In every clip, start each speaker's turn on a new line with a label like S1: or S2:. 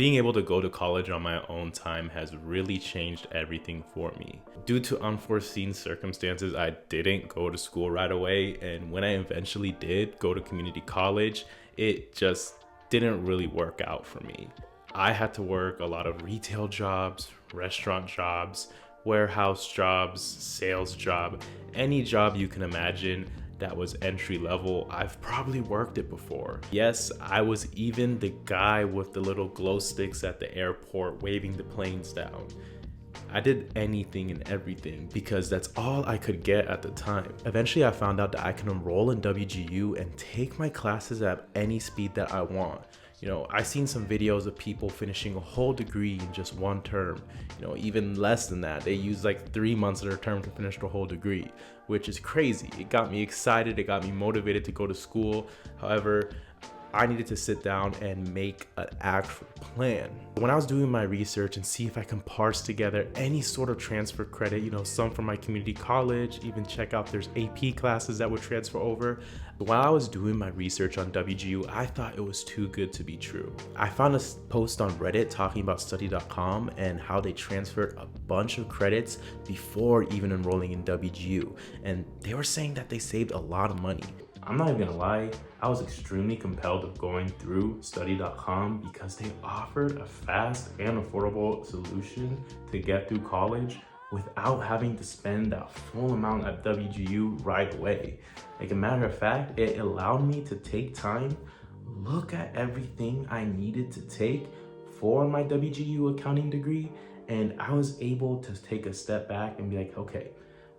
S1: Being able to go to college on my own time has really changed everything for me. Due to unforeseen circumstances, I didn't go to school right away, and when I eventually did go to community college, it just didn't really work out for me. I had to work a lot of retail jobs, restaurant jobs, warehouse jobs, sales job, any job you can imagine that was entry level. I've probably worked it before. Yes, I was even the guy with the little glow sticks at the airport waving the planes down. I did anything and everything because that's all I could get at the time. Eventually I found out that I can enroll in WGU and take my classes at any speed that I want. I've seen some videos of people finishing a whole degree in just one term. Even less than that. They use like 3 months of their term to finish the whole degree, which is crazy. It got me excited. It got me motivated to go to school. However, I needed to sit down and make an actual plan. When I was doing my research and see if I can parse together any sort of transfer credit, some from my community college, even check out there's AP classes that would transfer over. While I was doing my research on WGU, I thought it was too good to be true. I found a post on Reddit talking about study.com and how they transferred a bunch of credits before even enrolling in WGU. And they were saying that they saved a lot of money. I'm not even gonna lie, I was extremely compelled of going through study.com because they offered a fast and affordable solution to get through college without having to spend that full amount at WGU right away. Like a matter of fact, it allowed me to take time, look at everything I needed to take for my WGU accounting degree, and I was able to take a step back and be like, okay,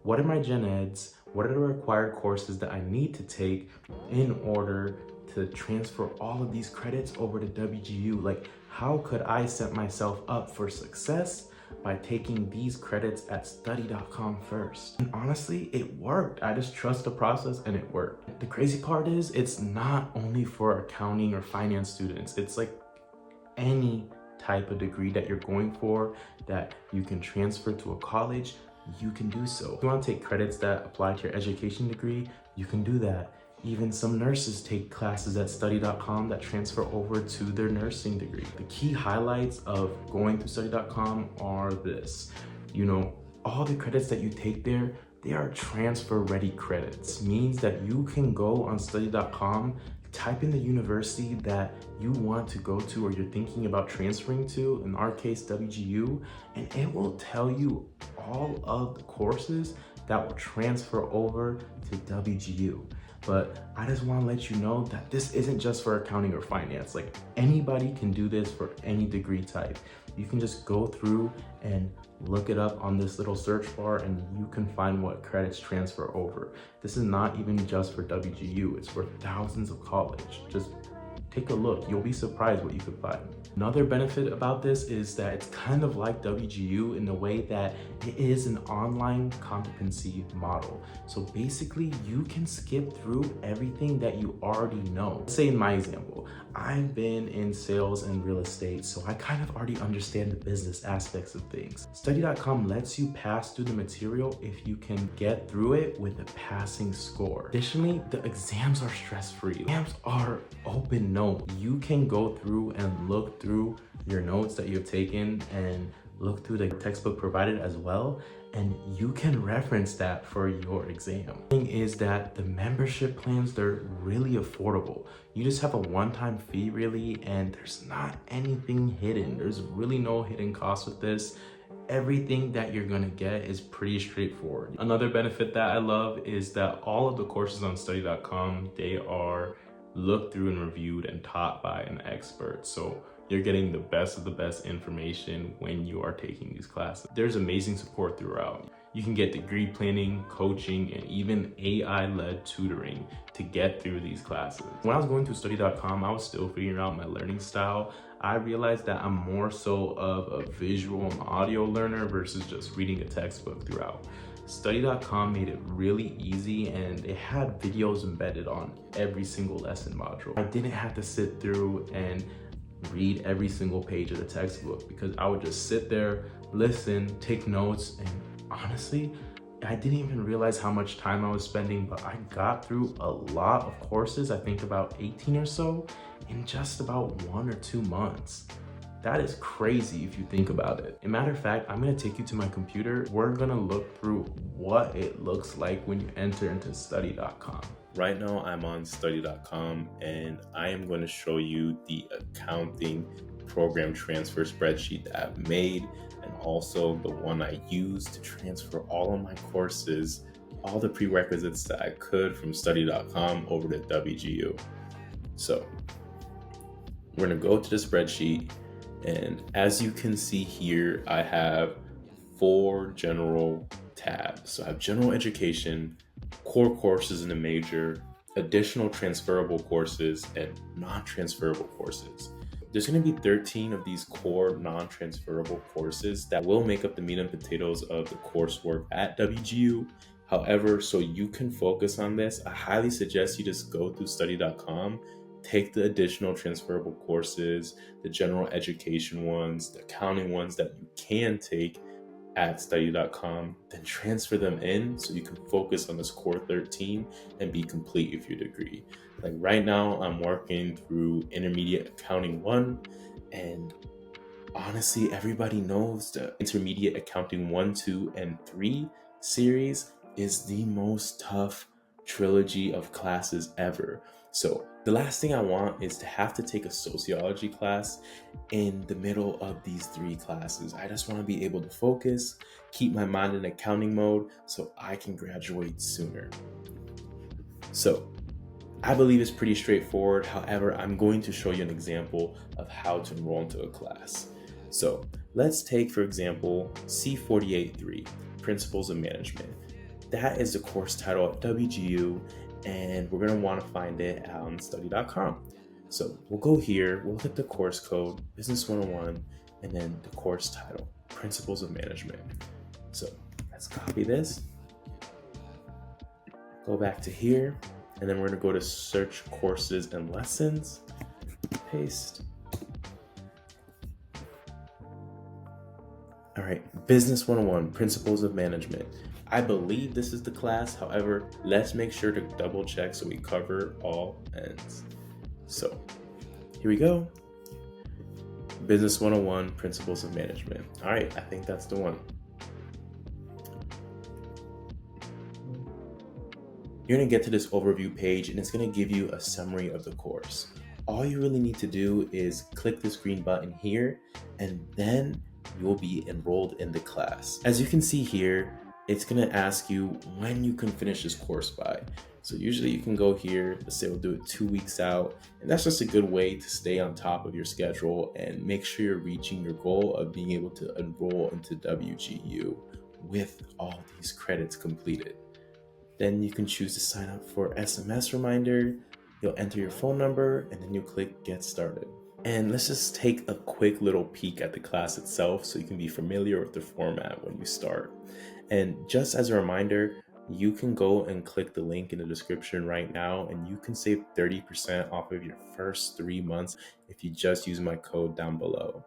S1: what are my gen eds? What are the required courses that I need to take in order to transfer all of these credits over to WGU? Like, how could I set myself up for success by taking these credits at study.com first? And honestly, it worked. I just trust the process and it worked. The crazy part is it's not only for accounting or finance students. It's like any type of degree that you're going for that you can transfer to a college, you can do so. If you want to take credits that apply to your education degree, you can do that. Even some nurses take classes at study.com that transfer over to their nursing degree. The key highlights of going to study.com are this. All the credits that you take there, they are transfer ready credits. Means that you can go on study.com, type in the university that you want to go to or you're thinking about transferring to, in our case WGU, and it will tell you all of the courses that will transfer over to WGU. But I just want to let you know that this isn't just for accounting or finance. Like, anybody can do this for any degree type. You can just go through and look it up on this little search bar and you can find what credits transfer over. This is not even just for WGU, it's for thousands of college. Just take a look, you'll be surprised what you could find. Another benefit about this is that it's kind of like WGU in the way that it is an online competency model. So basically you can skip through everything that you already know. Say in my example, I've been in sales and real estate, so I kind of already understand the business aspects of things. Study.com lets you pass through the material if you can get through it with a passing score. Additionally, the exams are stress-free. Exams are open note. You can go through and look through your notes that you've taken and look through the textbook provided as well, and you can reference that for your exam. The thing is that the membership plans, they're really affordable. You just have a one-time fee really, and there's not anything hidden. There's really no hidden cost with this. Everything that you're gonna get is pretty straightforward. Another benefit that I love is that all of the courses on study.com, they are looked through and reviewed and taught by an expert. So you're getting the best of the best information when you are taking these classes. There's amazing support throughout. You can get degree planning, coaching, and even AI-led tutoring to get through these classes. When I was going to study.com, I was still figuring out my learning style. I realized that I'm more so of a visual and audio learner versus just reading a textbook throughout. Study.com made it really easy, and it had videos embedded on every single lesson module. I didn't have to sit through and read every single page of the textbook because I would just sit there, listen, take notes, and honestly, I didn't even realize how much time I was spending, but I got through a lot of courses, I think about 18 or so, in just about 1 or 2 months. That is crazy if you think about it. As a matter of fact, I'm gonna take you to my computer. We're gonna look through what it looks like when you enter into study.com. Right now I'm on study.com and I am going to show you the accounting program transfer spreadsheet that I've made, and also the one I use to transfer all of my courses, all the prerequisites that I could from study.com over to WGU. So we're going to go to the spreadsheet, and as you can see here, I have 4 general tabs. So I have general education, core courses in a major, additional transferable courses, and non-transferable courses. There's going to be 13 of these core non-transferable courses that will make up the meat and potatoes of the coursework at WGU. However, so you can focus on this, I highly suggest you just go through study.com, take the additional transferable courses, the general education ones, the accounting ones that you can take at study.com, then transfer them in so you can focus on this core 13 and be complete with your degree. Like right now, I'm working through Intermediate Accounting 1, and honestly, everybody knows the Intermediate Accounting 1, 2, and 3 series is the most tough trilogy of classes ever. So the last thing I want is to have to take a sociology class in the middle of these 3 classes. I just want to be able to focus, keep my mind in accounting mode so I can graduate sooner. So I believe it's pretty straightforward. However, I'm going to show you an example of how to enroll into a class. So let's take, for example, C48.3, Principles of Management. That is the course title at WGU, and we're going to want to find it on study.com. So we'll go here, we'll hit the course code, Business 101, and then the course title, Principles of Management. So let's copy this, go back to here, and then we're going to go to search courses and lessons, paste. All right, Business 101, Principles of Management. I believe this is the class. However, let's make sure to double check so we cover all ends. So here we go. Business 101, Principles of Management. All right, I think that's the one. You're gonna get to this overview page and it's gonna give you a summary of the course. All you really need to do is click this green button here, and then you will be enrolled in the class. As you can see here, it's gonna ask you when you can finish this course by. So usually you can go here, let's say we'll do it 2 weeks out, and that's just a good way to stay on top of your schedule and make sure you're reaching your goal of being able to enroll into WGU with all these credits completed. Then you can choose to sign up for SMS reminder, you'll enter your phone number, and then you click Get Started. And let's just take a quick little peek at the class itself so you can be familiar with the format when you start. And just as a reminder, you can go and click the link in the description right now and you can save 30% off of your first 3 months if you just use my code down below.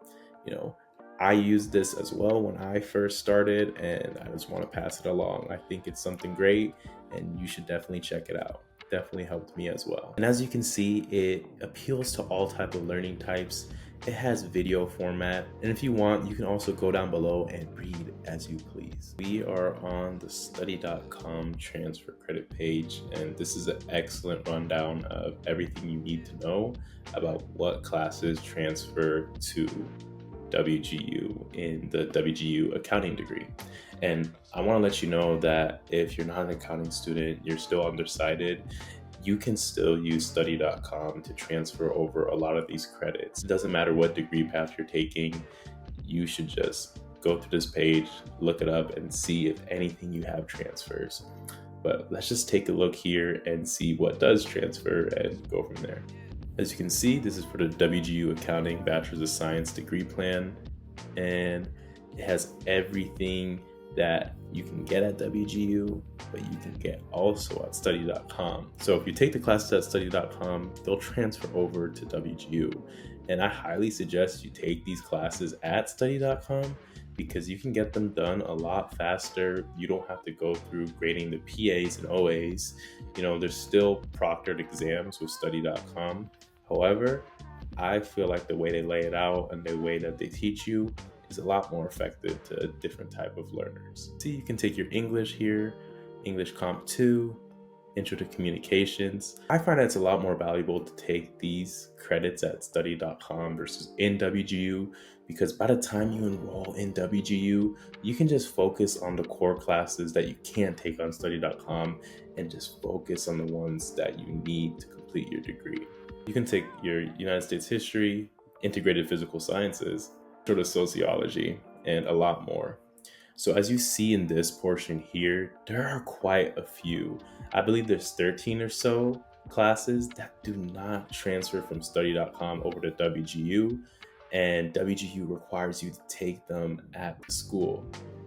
S1: You know, I used this as well when I first started, and I just want to pass it along. I think it's something great and you should definitely check it out. Definitely helped me as well. And as you can see, it appeals to all type of learning types. It has video format, and if you want, you can also go down below and read as you please. We are on the study.com transfer credit page, and this is an excellent rundown of everything you need to know about what classes transfer to WGU in the WGU accounting degree. And I want to let you know that if you're not an accounting student, you're still undecided, you can still use study.com to transfer over a lot of these credits. It doesn't matter what degree path you're taking, you should just go through this page, look it up, and see if anything you have transfers. But let's just take a look here and see what does transfer and go from there. As you can see, this is for the WGU Accounting Bachelor's of Science degree plan, and it has everything that you can get at WGU, but you can get also at study.com. So if you take the classes at study.com, they'll transfer over to WGU. And I highly suggest you take these classes at study.com because you can get them done a lot faster. You don't have to go through grading the PAs and OAs. You know, there's still proctored exams with study.com. However, I feel like the way they lay it out and the way that they teach you is a lot more effective to a different type of learners. See, you can take your English here, English Comp 2, Intro to Communications. I find that it's a lot more valuable to take these credits at study.com versus in WGU, because by the time you enroll in WGU, you can just focus on the core classes that you can't take on study.com and just focus on the ones that you need to complete your degree. You can take your United States history, integrated physical sciences, sort of sociology, and a lot more. So as you see in this portion here, there are quite a few. I believe there's 13 or so classes that do not transfer from study.com over to WGU, and WGU requires you to take them at the school.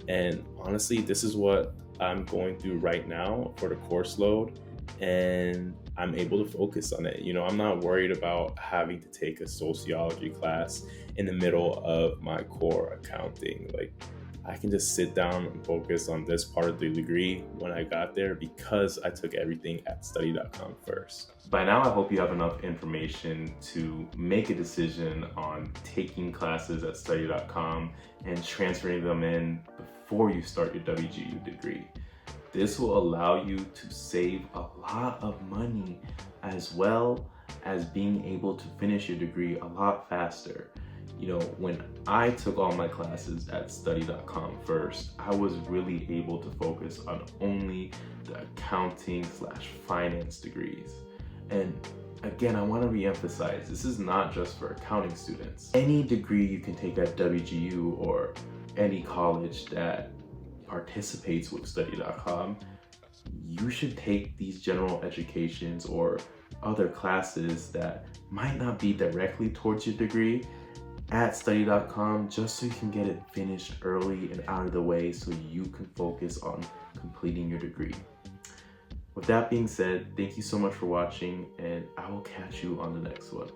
S1: And honestly, this is what I'm going through right now for the course load, and I'm able to focus on it. I'm not worried about having to take a sociology class in the middle of my core accounting. Like, I can just sit down and focus on this part of the degree when I got there because I took everything at study.com first. By now, I hope you have enough information to make a decision on taking classes at study.com and transferring them in before you start your WGU degree. This will allow you to save a lot of money, as well as being able to finish your degree a lot faster. When I took all my classes at study.com first, I was really able to focus on only the accounting/finance degrees. And again, I want to re-emphasize, this is not just for accounting students. Any degree you can take at WGU or any college that participates with study.com, you should take these general educations or other classes that might not be directly towards your degree at study.com, just so you can get it finished early and out of the way so you can focus on completing your degree. With that being said, thank you so much for watching, and I will catch you on the next one.